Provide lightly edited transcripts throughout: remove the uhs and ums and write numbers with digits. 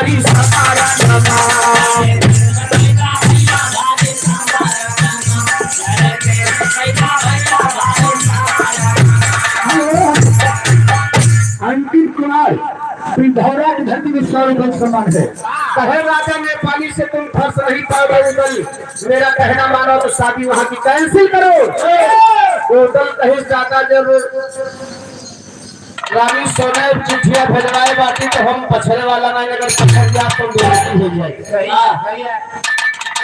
हरी Samara Ankit Kumar पिंधौरा की धरती में 100 रुपए सम्मान है। कहे राजा नेपाली से तुम फंस रही पाओगे उदल, मेरा कहना मानो तो शादी वहां की कैंसिल करो। उदल कहीं ज्यादा जब रानी सोने चिट्ठियां भेजवाए बाटी तो हम पछड़े वाला नहीं, अगर पछड़ गया तो बेइज्जती हो जाएगी।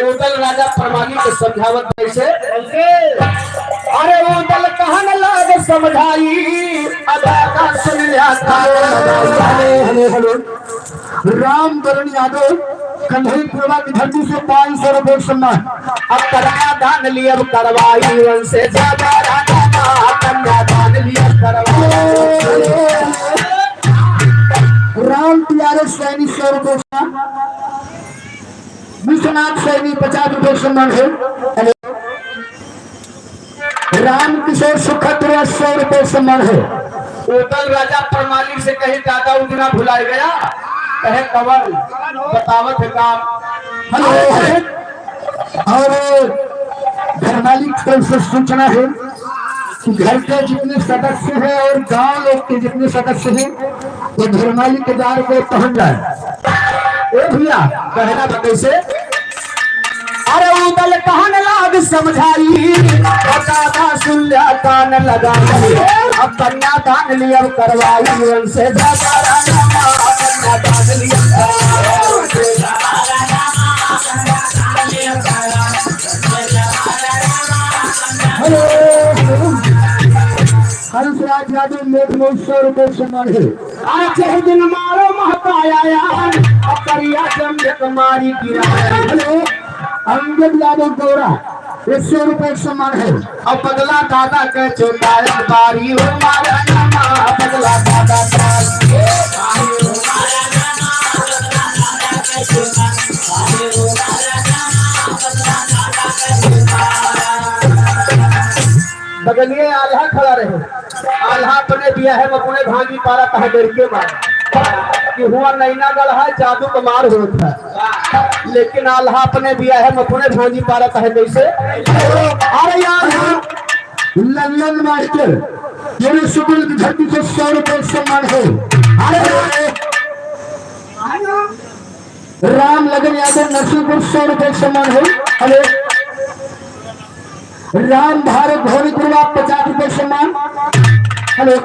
उदल राजा परमानी को समझावत कैसे, अरे उदल कहन लाग समझाई अदा का सुन लिया था। हेलो राम करण यादव कंधई पूर्वा की धरती से 500 रुपए सम्मान। अब कन्या दान लिया करवाई वन से ज्यादा कन्या दान लिया करवाई। राम टीआरएस सैनी 100 रुपए सम्मान। विश्वनाथ सैनी 50 रुपए सम्मान है। राम किशोर सुखपुरा 100 रुपए सम्मान है। उदल राजा परमालिक से कहीं दादा उदना भुलाए गया, कहे कवर बतावत है काम। हेलो और घर मालिक से सूचना है कि घर के जितने सदस्य हैं और गांव लोग के जितने सदस्य हैं वो घर मालिक के द्वार पे पहुंच जाए। ए भैया कहना तो कैसे, अरे उदल कहन लाग समझाई दादा सुल्या कान लगा अब कन्या दान लिया करवाई वन से ज्यादा कन्या दान लिया हंसराज यादव मेघ में 100 रुपए सम्मान है। आज दिन मारो महकाया अब करिया जमझक मारी गिरा। हेलो अंगद यादव गौरा 100 रुपए सम्मान है। अब बदला दादा के चौतायन बारी हो मारा नामा बदला दादा का बगलिए आल्हा खड़ा रहे। आल्हा अपने दिया है अपने भागी पारा कहा डर के मारे कि हुआ नैना गढ़ा जादू कमार होता है, लेकिन आल्हा अपने दिया है अपने भागी पारा कहे कैसे, अरे यार लल्लन मास्टर मेरे सुबुल की धरती से 100 रुपए सम्मान है। अरे राम लगन यादव नरसिंहपुर 100 रुपए सम्मान है। अरे राम भारत धोनीपुरवा 50 रुपए सम्मान। हेलो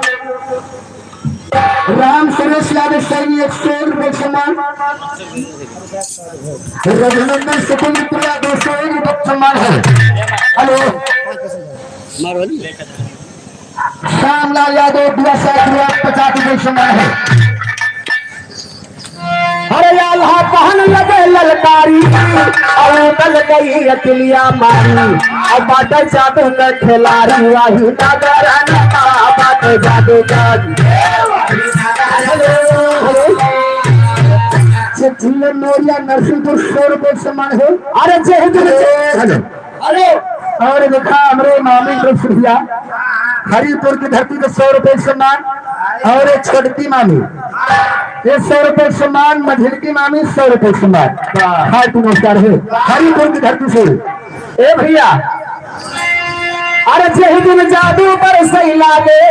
राम सुरेश यादव सैनी 100 रुपए सम्मान। रघुनंदन सुकुंदपुरा 201 रुपए सम्मान है। हेलो श्यामलाल यादव 50 रुपए सम्मान है। अरे आल्हा पहन लगे ललकारी और उदल गई अकेलिया मारी अब बाटे जादू न खिलारी वाही नगर बाटे जादू मोरिया नरसिंहपुर 100 रुपए सम्मान है। अरे जय अरे और देखा हमारे मामी भैया हरिपुर की धरती पे 100 रुपए सम्मान और एक छोटकी मामी ये 100 रुपए सम्मान। मझिलकी मामी 100 रुपए सम्मान। हाय नमस्कार है हरिपुर की धरती से। ए भैया अरे जय दिन जादू पर सही लागे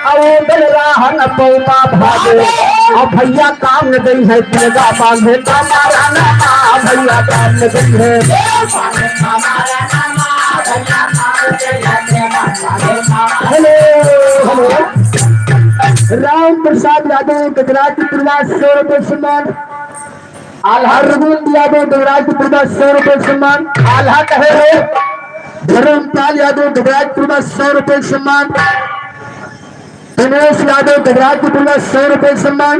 और उदल राहन पौमा भागे अब भैया काम न गई है तेगा बांधे हमारा नामा भैया काम न गई है। हेलो हेलो राम प्रसाद यादव गजराज प्रवास 100 रुपए सम्मान। आल्हा रघुनंद यादव गजराज प्रवास 100 रुपए सम्मान। आल्हा कहे हो धर्मपाल यादव गजराज प्रवास 100 रुपए सम्मान। दिनेश यादव गजराज प्रवास 100 रुपए सम्मान।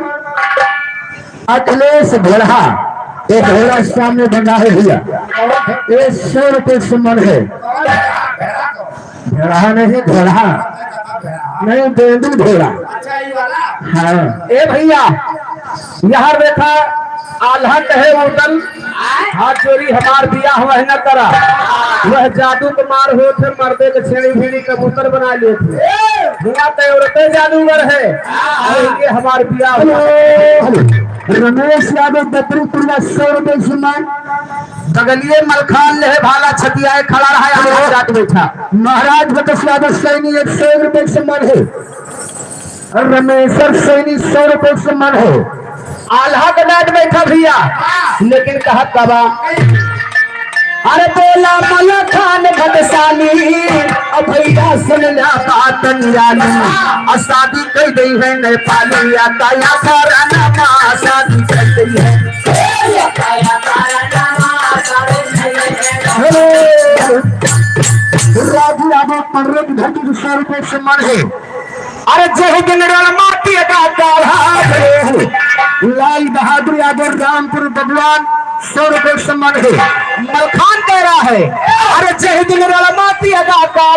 अखिलेश घोड़ा एक घोड़ा सामने बना है भैया ये 100 रुपए सम्मान है। घोड़ा नहीं घोड़ा नहीं बेंदू घोड़ा। हाँ ए भैया यहाँ देखा आल्हा कहे उदल हाथ जोड़ी हमार बियाह वह न करा, वह जादू के मार हो थे मर्दे के छेड़ी भीड़ी कबूतर बना लिए थे, हुआ तो औरतें जादूगर है, ये हमार बियाह रमेश यादव दत्तरीपुरा 100 रुपए सम्मान। बगलिए मलखान ले भाला छतियाए खड़ा रहा है जाट बैठा। महाराज बकस यादव सैनी 100 रुपए सम्मान है। रमेश्वर सैनी 100 रुपए सम्मान है। आल्हा का डाट बैठा भैया, लेकिन कहा बाबा अरे बोला मलखान भदसाली अब भैया सुन ला बात निराली, और शादी कर दी है नेपाली आता या कराना शादी कर दी है। राजू यादव 15 की धरती को 100 रुपए सम्मान है। अरे जय जनरल माटी का लाल बहादुर यादव रामपुर बबुआन 100 रुपए सम्मान है। मलखान कह रहा है अरे जय जनरल माटी का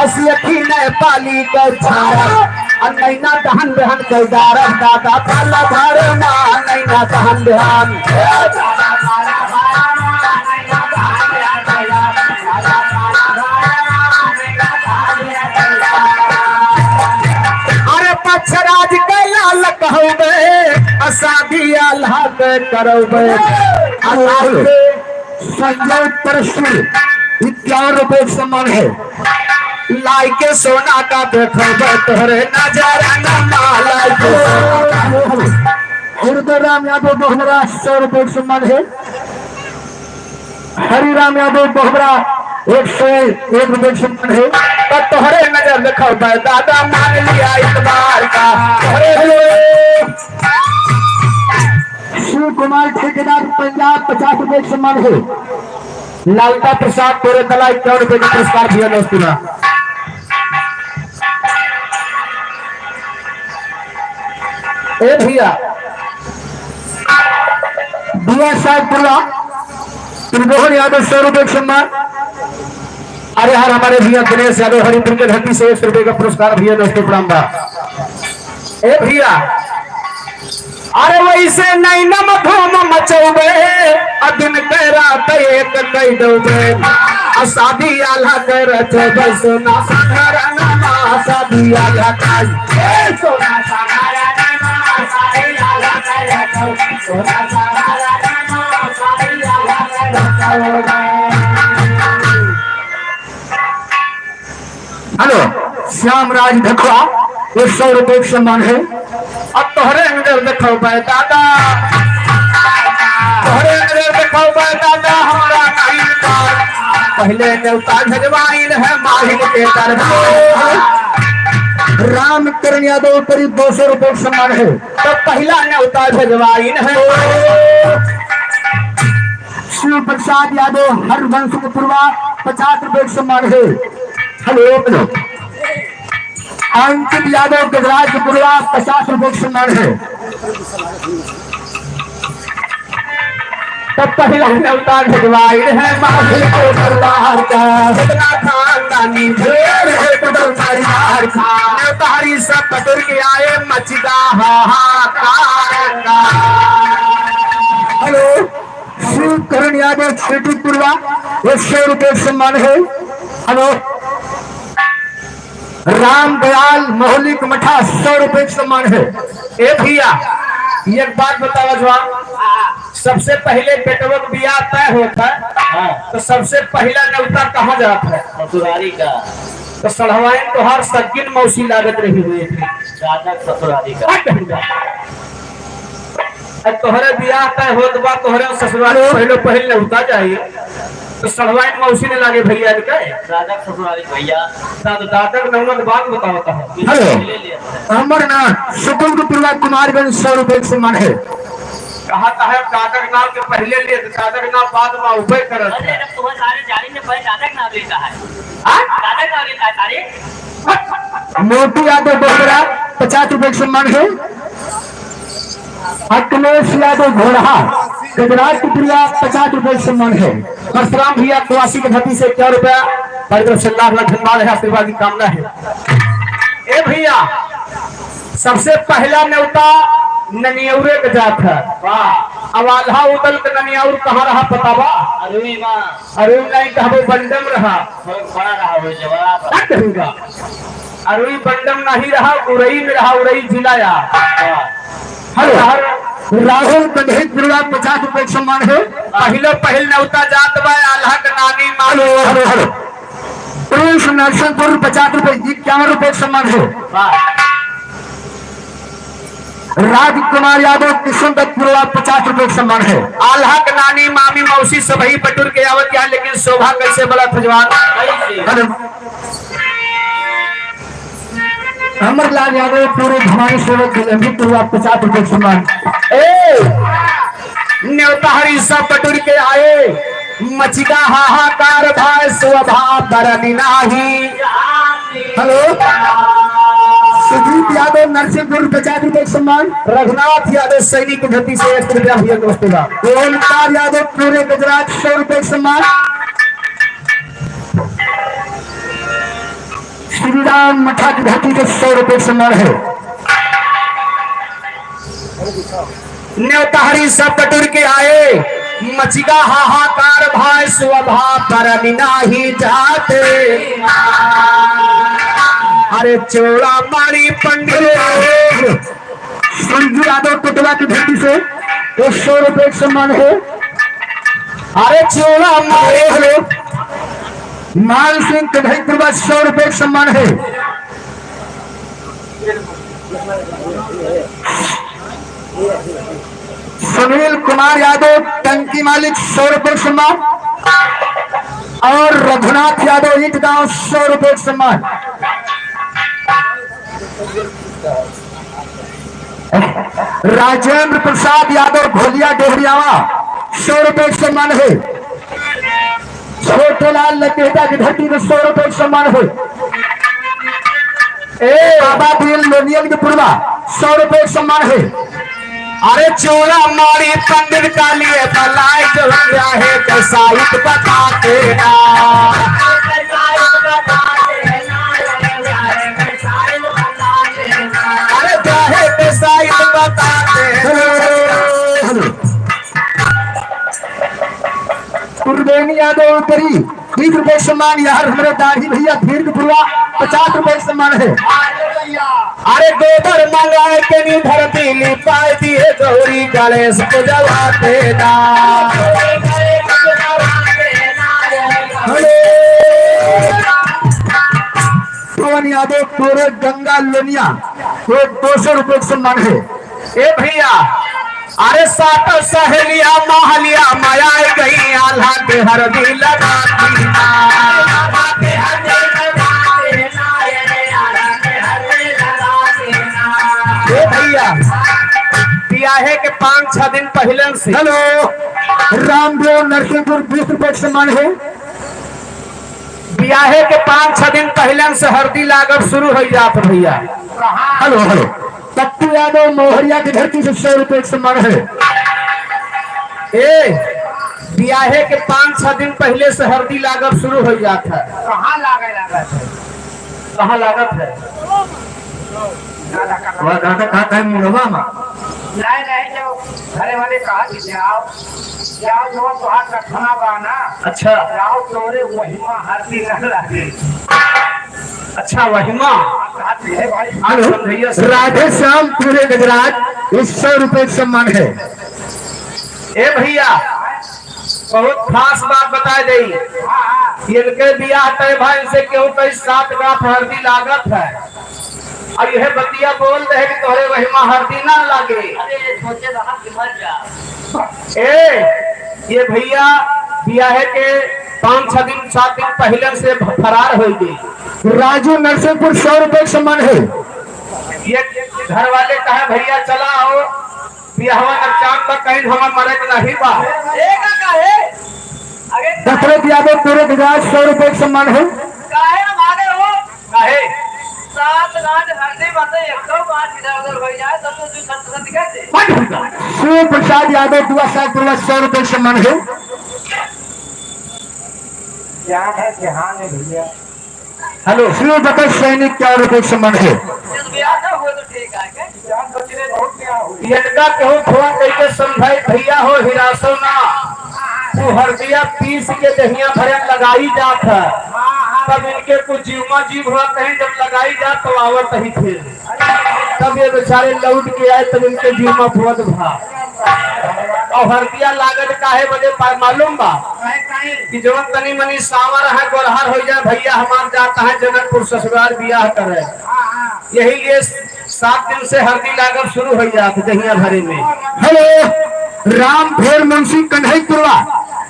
असली नेपाली का छाया नैना दहन दहन कर दादा पाला धारना नैना दहन दहन। पक्षराज कैलाल कहबे शादी अल्लाह के करबे। संजय परशुर 51 रुपए सम्मान है। लाई के सोना का देखबे तोहरे नजर न माला। हरिराम यादव बोहरा 100 रुपए सम्मान है। हरिराम यादव बोहरा 101 रुपए सम्मान है। तो तोहरे नजर देखो दादा मान लिया इतबार का। शिव कुमार ठेकेदार पंजाब 50 रुपए सम्मान है। लालता प्रसाद तोरे दला 51 रुपए का पुरस्कार दिया दोस्तों। ए भैया दिया साहबपुरा त्रिभुवन यादव 100 रुपए सम्मान। अरे यार हमारे भैया दिनेश यादव हरिपुर के धरती से 100 रुपए का पुरस्कार भैया दोस्तों प्रणाम। ए भैया अरे वैसे नहीं न मधुम मचौबे अदिन के रात एक कई दोबे शादी आला कर सोना सारा नमा शादी आला का सोना सारा नमा शादी आला कर सोना सारा नमा शादी आला कर। हेलो श्याम राज धखवा 100 रुपए सम्मान है। अब तोहरे नजर देखो दादा तोहरे नजर देखो दादा हमारा नहीं पहले न्योता झजवाइन है माहिल के दरबार। रामकरण यादव करीब 200 रुपए सम्मान है। तो पहला न्योता झजवाइन है। शिव प्रसाद यादव हरवंशपुरवा 50 रुपए सम्मान है। हेलो अंकित यादव गजराजपुरवा 50 रुपए सम्मान है। तो पहला न्योता झजवाइन है माहिल के दरबार का। खानदानी ढेर है परिवार का न्योतारी सब पटुर के आए मचदा हाहाकार का। हेलो शिवकरण यादव छेटीपुरवा 100 रुपए सम्मान है। हेलो राम दयाल मोहलिक मठा 100 रुपए सम्मान है। ए भैया एक बात बताओ जवाब, सबसे पहले बेटवा बियाह तय होता है तो सबसे पहला न्योता कहाँ जाता है? ससुरारी का। तो सड़हवाइन तो हर सकिन मौसी लागत रही हुई थी दादा ससुरारी का। तोहरे बियाह तय होत बा तोहरे ससुराल पहले न्योता चाहिए तो सड़हवाइन मौसी ने लागे भैया के दादा ससुरारी भैया दादा के नौना बात बताओ है। हेलो अमरनाथ सुकुलपुरवा कुमारगंज 100 रुपए सम्मान है। कहा है दादा के नाम के पहले लिए दादा के नाम बाद में उपाय करत है। तुम्हें सारे जारी ने पहले दादा के नाम लेता है। दादा के नाम लेता है तारीख। मोटू यादव बोहरा 50 रुपए सम्मान है। अखिलेश यादव घोड़ा गुजरात की प्रिया 50 रुपए सम्मान है। परशुराम भैया 82 की धरती से 1 रुपया हमारी तरफ से लाख लाख धन्यवाद है, आशीर्वाद की कामना है। ए भैया सबसे पहला न्योता ननियौरे का जात है। अब आल्हा उदल के ननी और कहाँ रहा पतावा? अरुई माँ अरे नहीं कहबो बंडम रहा। बड़ा रहा हो जवाब क्या कहेगा? अरुई बंडम नहीं रहा, उरई में रहा, उरई जिलाया। हेलो राहुल कंधित गुरुवार 50 रुपए के सम्मान है। पहले पहल नौता जात बा आल्हा के नानी मानो। हेलो हेलो प्रिंस नरसिंहपुर 50 रुपए 51 रुपए के सम्मान है। राजकुमार यादव किशन दत्त गुरुवार 50 रुपए के सम्मान है। आल्हा के नानी मामी मौसी सभी बटुर के आवत यहाँ, लेकिन शोभा कैसे बड़ा फजवान। हेलो अमरलाल यादव पूरे धमाई सेवक गुरुवार 50 रुपए के सम्मान। न्योताहरी सब बटुर के आए, मचिका हाहाकार भाई स्वभाव बरनी नाही। हेलो सुजीत यादव नरसिंहपुर 50 रुपए के सम्मान। रघुनाथ यादव सैनिक धरती से 1 रुपया भैया नमस्ते। ओमकार यादव पूरे गुजरात 100 रुपए के सम्मान। श्री राम मठा की धरती के 100 रुपए के सम्मान है। न्योताहरी सब बटुर के आए, मचिका हाहाकार भाई स्वभाव बरनी नाही जाते। अरे चोड़ा मारी पंडित संजू यादव कुटवा की धरती से 100 रुपए के सम्मान है। अरे चोड़ा मारे हेलो मान सिंह कढ़ई कुटवा 100 रुपए के सम्मान है। सुनील कुमार यादव टंकी मालिक 100 रुपए सम्मान और रघुनाथ यादव ईट गांव 100 रुपए सम्मान। राजेंद्र प्रसाद यादव भोलिया डेहरियावा 100 रुपए सम्मान है। छोटेलाल लकेटा की धरती में 100 रुपए सम्मान है। बाबा दिल लोनियल के पूर्वा 100 रुपए सम्मान है। अरे चोड़ा मारी पंडित का लिए बलाई जो है कसाइत बताते ना। अरे चाहे कसाइत बताते कुर्बेनी यादव उत्तरी 20 रुपए सम्मान। यार हमारे दाढ़ी भैया धीर के पूर्वा 50 रुपए सम्मान है। अरे गोबर मंगाए के नी धरती लिपाए दिए गौरी गणेश को जलाते ना। पवन यादव पूरे गंगा लोनिया को 200 रुपए सम्मान है। ए भैया अरे सात सहेलिया महलिया माया गई आल्हा के हरदी लगाती ना। ए भैया ब्याहे के 5-6 दिन पहले से हेलो रामदेव नरसिंहपुर 20 रुपए सम्मान है। ब्याहे के 5-6 दिन पहले से हरदी लागत शुरू हो जात भैया। हेलो हेलो पप्पू यादव मोहरिया की धरती से 100 रुपए सम्मान है। ए ब्याहे के 5-6 दिन पहले से हरदी लागत शुरू हो जाता है। कहाँ लागत है? कहाँ लागत है? वह दादा खाता है मुड़वा में। नहीं जो घरे वाले कहा कि जाओ जो तुहार कठना बाना। अच्छा जाओ तोरे महिमा हरती न लागे। अच्छा वहीमा हेलो राधे श्याम पूरे गुजरात 100 रुपए सम्मान है। ए भैया बहुत खास बात बता दी। इनके बियाह तय भाई से क्यों कई 7 गांठ हरदी लागत है और यह बतिया बोल रहे कि तोरे वहीमा हरदी ना लागे। सोचे बाहर कि मर जा। ये भैया ब्याह के 5-6 दिन 7 दिन पहले से फरार हो गई। राजू नरसिंहपुर 100 रुपए सम्मान है। ये घर वाले कहे भैया चला आओ बियाहवा नचान का कहीं हमार मरे के नहीं बा। दशरथ यादव पूरे गुजरात 100 रुपए सम्मान है। काहे मारे हो? काहे 7 गांठ हरदी बातें 100 गांठ इधर-उधर हो जाए तब तो तू संत कैसे? शिव प्रसाद यादव दुआ साहब पूरा 100 रुपए सम्मान है। क्या है ध्यान है भैया? हेलो शिव बकर सैनिक 4 रुपए सम्मान है। इस ब्याह ना हो तो ठीक है क्या? इनका केहू फोन करके समझाई भैया हो हिरासो ना तू हरदिया पीस के दहिया भरे लगाई जात है तब इनके कुछ जीवमा जीव हुआ कहीं जब लगाई जात तो आवत ही थे तब ये बेचारे लौट के आए तब इनके जीवमा भुवत भा और हरदिया लागत काहे बजे मालूम बा कि जवन तनी मनी सावर है गोरहर हो जाए भैया हमार जाता है जनकपुर ससुराल बियाह करे यही लिए 7 दिन से हल्दी लागत शुरू हो जाती दहिया भरे में। हेलो राम भेर मुंशी कन्हैपुरवा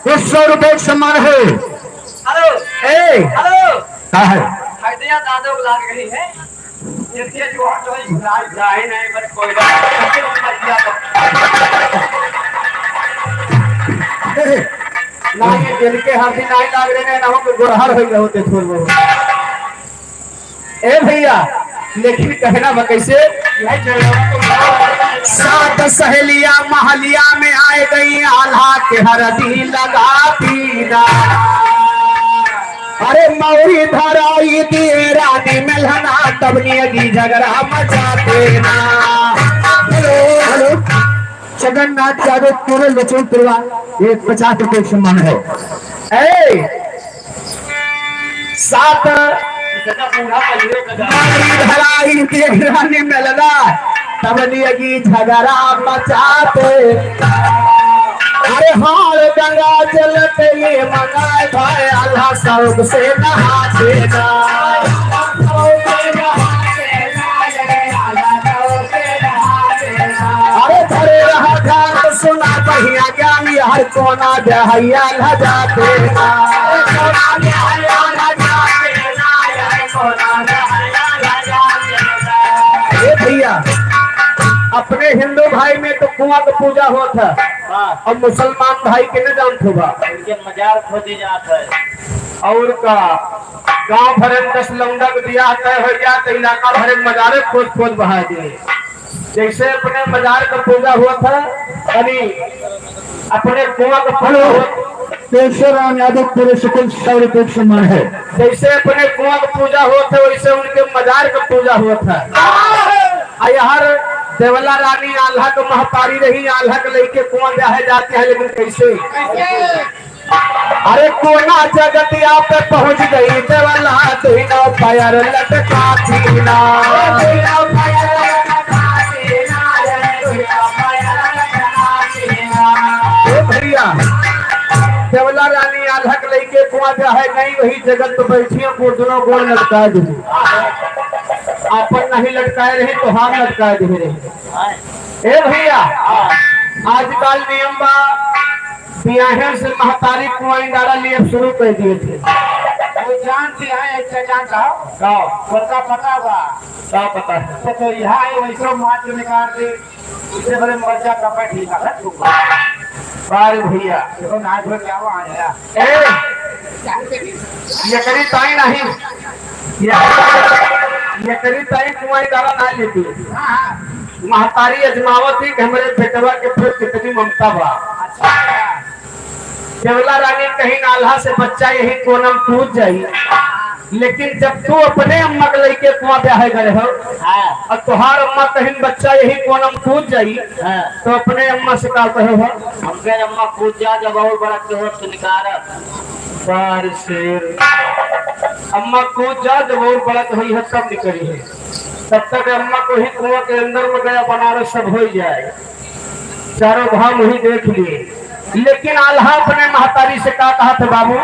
100 रुपए सम्मान है। हेलो ए हेलो क्या है हरदिया दादो को लाग गई है ये जो हट जो लाग जाए नहीं पर कोई ना ये दिल के हल्दी नहीं लाग रहे ना हम गोरहर हो गए होते थोड़ बहुत ए भैया लेकिन कहना बा कैसे 7 सहेलियां महलिया में आए गई आल्हा के हरदी लगा पीना अरे मौरी धराई दिए रानी मेलहना तबनी अगी झगड़ा मचा देना। हेलो हेलो जगन्नाथ यादव पूरे लचनपुरवा 50 रुपए सम्मान है। ए 7 धराई दिए रानी मेलना तबनी अगी झगड़ा मचाते अरे हाल गंगा जल पे ये मंगाए भाई अल्लाह शौक से नहाते ना अरे धरे रहा घाट सुना कहिया ज्ञानी हर कोना जहैया लजाते ना भैया अपने हिंदू भाई में तो कुआं का पूजा होता है और मुसलमान भाई के न जानते होगा उनके मजार खोदी जात है और का गांव भरे 10 लौंडा के बियाह तय हो गया तो इलाका भरे मजारे खोद खोद बहा दिए जैसे अपने मजार का पूजा हुआ था यानी अपने कुआं का पूजा हुआ पेशराम यादव पूरे सुकुल 100 रुपए सम्मान है। जैसे अपने कुआं का पूजा हुआ था वैसे उनके मजार का पूजा हुआ था यार देवला रानी आल्हा को महतारी रही आल्हा के लेके कुआं ब्याहे जाते हैं लेकिन कैसे अरे कोना जगतिया पे पहुंच गई देवला तीनों पैर लटका थीना भैया देवला रानी आल्हा के लेके कुआं ब्याहे गई वही जगत पे बैठियों को दोनों गोल लटका दी अपन नहीं लटकाए रहे तो हाथ लटकाए दे रहे ए भैया आजकल नियम बा बियाहे से महतारी कुआं डाला लिए शुरू कर दिए थे जानते हैं एक जान का पता बा का पता है तो यहाँ वैसे मार के निकाल दे इससे बड़े मर्जा का बैठी का बार भैया देखो नाच में क्या हुआ आया ए ये करी ताई नहीं ये करी ताई कुआं डाला ना लेती महतारी अजमावत थी कि हमारे बेटवा के प्रति कितनी ममता बा देवला रानी कहीं नाल्हा से बच्चा यही कोनम टूट जाई लेकिन जब तू अपने अम्मा के लेके कुआं ब्याहे गए हो और तुहार अम्मा कहीं बच्चा यही कोनम टूट जाई तो अपने अम्मा से का कहे हो हमके अम्मा कूद जा जब और बड़ा के होश निकाल बार शेर अम्मा कूद जा जब और बड़ा हुई है तब निकली है तब तक अम्मा को ही कुआं के अंदर में गया बनारस सब हो जाए चारों भाव वही देख लिए लेकिन आल्हा अपने महतारी से कहा था बाबू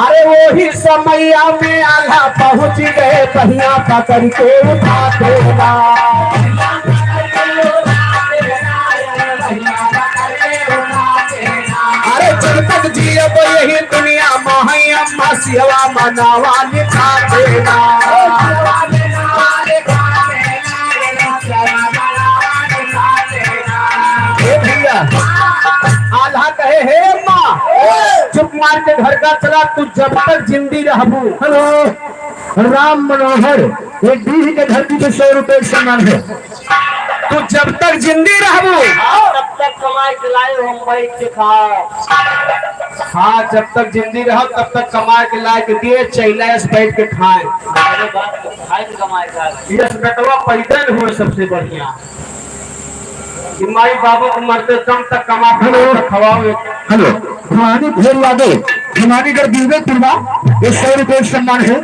अरे वो ही समैया में आल्हा पहुंच गए पहिया पकड़ के उठाते अरे जब तक जियब यही दुनिया मोहई अम्मा सिवा मनावा लिखाते भैया आल्हा कहे हे अम्मा चुप मार के घर का चला तू जब तक जिंदी रहबू। हेलो राम मनोहर ये डी के धरती पे 100 रुपए सम्मान है। तू जब तक जिंदी रहबू तब तक कमाई खिलाई हम बैठ के खाओ हाँ, जब तक जिंदगी रहो तब तक कमा के ला के दिए, चैला से बैठ के खाए। अरे बात खाए तो कमाए का यस बेटवा पैदल हो सबसे बढ़िया। कि माई बाबू को मरते दम तक कमा के खवाओ। हेलो, भवानी भेड़ यादव, भवानी कर दीवे तुरवा, ये 100 रुपए सम्मान है।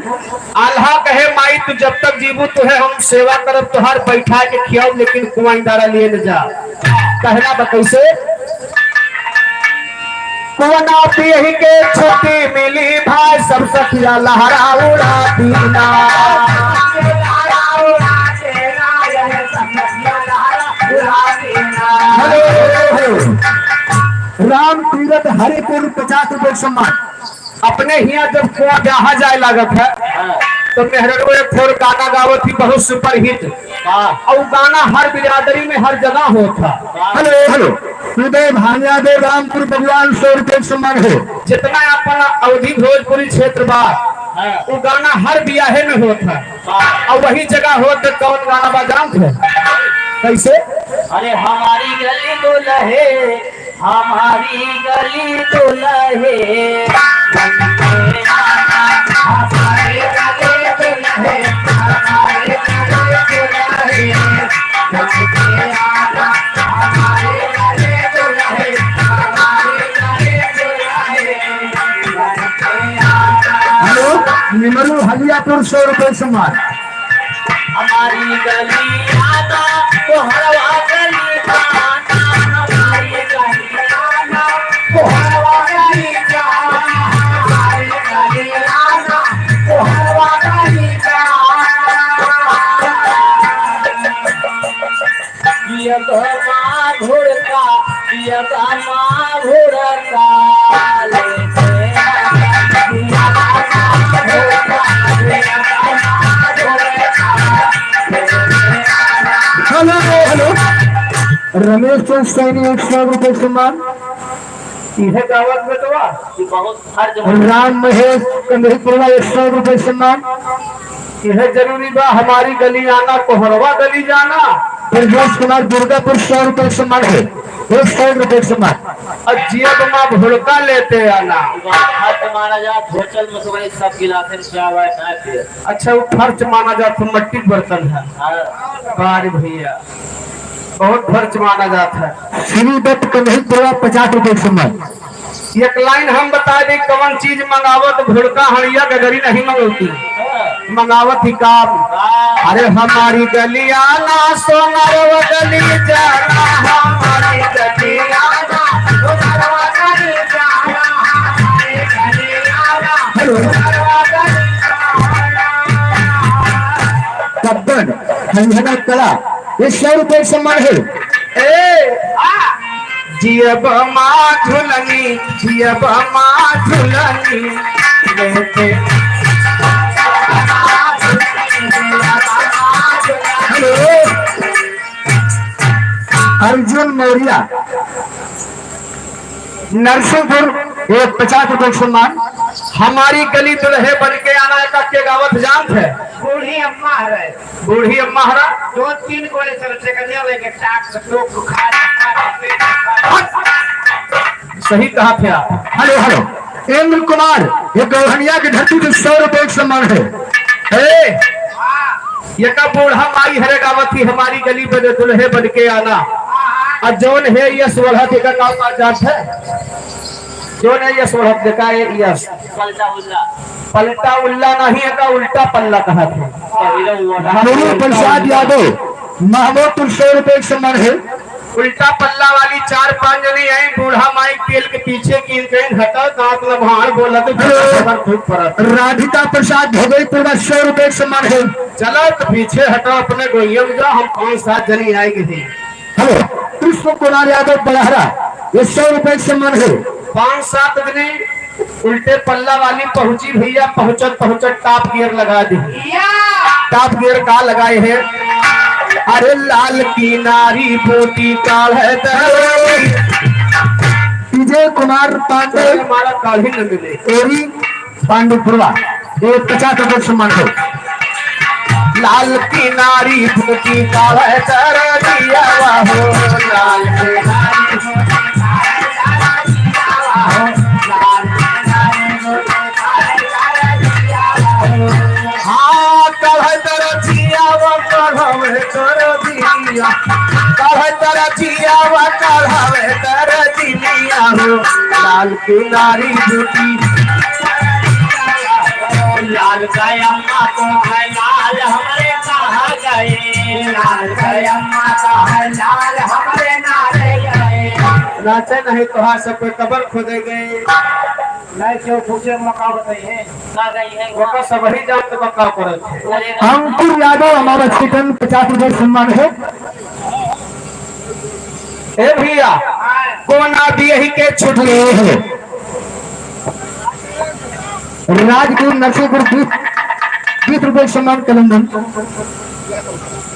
आल्हा कहे माई तू जब तक जीवू तुहे हम सेवा करब, तुहार बैठा के खियाओ, लेकिन कुआं दारा लिए न जा। कहना कैसे? कुआं पी के छोटी मिली भाई, सब सखिया लहरा उड़ा दीना। राम तीरथ हरिपुर 50 रुपए सम्मान। अपने हिया जब कुआं जहाँ जाए लागत है तो मेहरगढ़ एक ठोर गाना गावत थी, बहुत सुपर हिट। और गाना हर बिरादरी में हर जगह होता। हेलो हेलो, हृदय भानियादेव रामपुर भगवान 100 रुपए सम्मान है। जितना अपन अवधि भोजपुरी क्षेत्र बा वो गाना हर बियाहे में होता। और वही जगह होते कौन गाना बा जानते हैं? कैसे? अरे हमारी गली तो लहे, हमारी गली तो लहे, हमारी गली तो लहे, हमारी गली तो लहे, हमारी गली तो लहे, हमारी गली तो लहे। हेलो, निमरू हलियापुर 100 रुपए सम्मान। हमारी गली आना तो हरवा गली जाना, हमारी गली आना तो हरवा गली जाना, हमारी गली आना तो हरवा गली जाना। ये माँ घोड़का, ये माँ घोड़का लेके हेलो हेलो, रमेश चंद सैनी 100 रुपए सम्मान। इहे गावत में तो बहुत फर्ज राम महेश कंदहीपुरवा 100 रुपए सम्मान। इहे जरूरी बा, हमारी गली आना कोहरवा गली जाना। ब्रजेश कुमार दुर्गापुर 100 रुपए सम्मान है। 100 रुपए सम्मान। और जियब माँ भुड़का लेते आना। हाथ मारा जा, होटल में सुबह सब गिलाते चावल ना पिए। अच्छा वो खर्च माना जाता, मट्टी के बर्तन है। बारी भैया बहुत खर्च माना जाता है। श्री दत्त कंदहीपुरवा 50 रुपए सम्मान। एक लाइन हम बता दें, कौन चीज मंगावत भुड़का हड़िया गगरी नहीं मंगौती, मंगावत ही काम। अरे हमारी गली आना सोनारवा गली जाना, हमारी गली आना सोनारवा गली जाना, हमारी गली आना सोनारवा गली जाना। कब्बन हरिहरा कला ये 100 रुपए सम्मान है। जियब माँ झुलनी, जियब माँ झुलनी लेके। हेलो, अर्जुन मौर्य नरसिंहपुर एक 50 रुपए सम्मान। हमारी गली दुल्हे बन के आना का के गावत जानत है। बूढ़ी अम्मा है, बूढ़ी अम्मा हरा 2-3 गोले चलते कन्या लेके टाक से टोक खा सही कहा थे आप। हेलो हेलो, इंद्र कुमार ये गौहनिया की धरती के 100 रुपए सम्मान है। ये का बूढ़ा माई हरे गावत थी, हमारी गली बने दुल्हे बन के आना। और जौन है यश वढ़त का काम जात है, जौन है यश वढ़त देखा है यश पलटा उल्ला पलटा उल्ला नहीं है का उल्टा पल्ला कहा था। मनोज प्रसाद यादव महमूदपुर 100 रुपए सम्मान है। उल्टा पल्ला वाली 4-5 जनी आई, बूढ़ा माई तेल के पीछे की ट्रेन हटा दांत लभाड़ बोला तो खूब फरक। राधिका प्रसाद भोगईपुर 100 रुपए सम्मान है। चलो तो पीछे हटो अपने गोइयम जा, हम 5-7 जनी आएगी थी। हेलो, कृष्ण कुमार यादव बड़हरा ये 100 रुपए सम्मान है। 5-7 जनी उल्टे पल्ला वाली पहुंची भैया, पहुंचत पहुंचत टॉप गियर लगा दी। टॉप गियर का लगाए है? अरे लाल की नारी पोती काल है विजय कुमार पांडे हमारा काल ही न मिले। एरी पांडुपुरवा ये 50 रुपए सम्मान है। लाल की नारी पोती काल है दिया हो, लाल की नारी पोती काल है दिया हो, लाल कहे दरजिया वा कढ़ावे दरजिया हो लाल किनारी जूती लाल अम्मा को है लाल हमारे कहा गए लाल अम्मा का है लाल हमारे नारे गए नाचे नहीं तो हाँ सब कोई कबर खोदे गए नहीं क्यों पूछे मका बताइए कहा गई है ओका सब ही जात बका पड़त है अंकुर यादव हमारा चिकन 50 रुपए सम्मान है। ए भैया कोना बियही के छुटले राजगीर नरसिंहपुर 20 रुपए सम्मान कलंदन।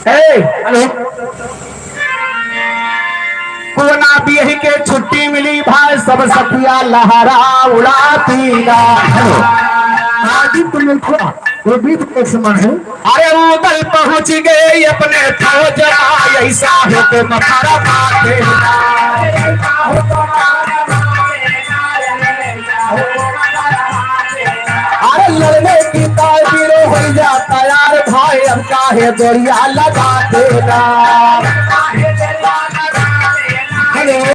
हेलो कोना बियही के छुट्टी मिली भाई सब सखिया लहरा उड़ाती गा आदित्य मिल्खा वो 20 रुपए सम्मान है। अरे उदल पहुंच गए अपने फौज ऐसा हो के मखारा बाटे अरे लड़ने की ताबीर हो जा तैयार भाई अब काहे गोरिया लगा देगा।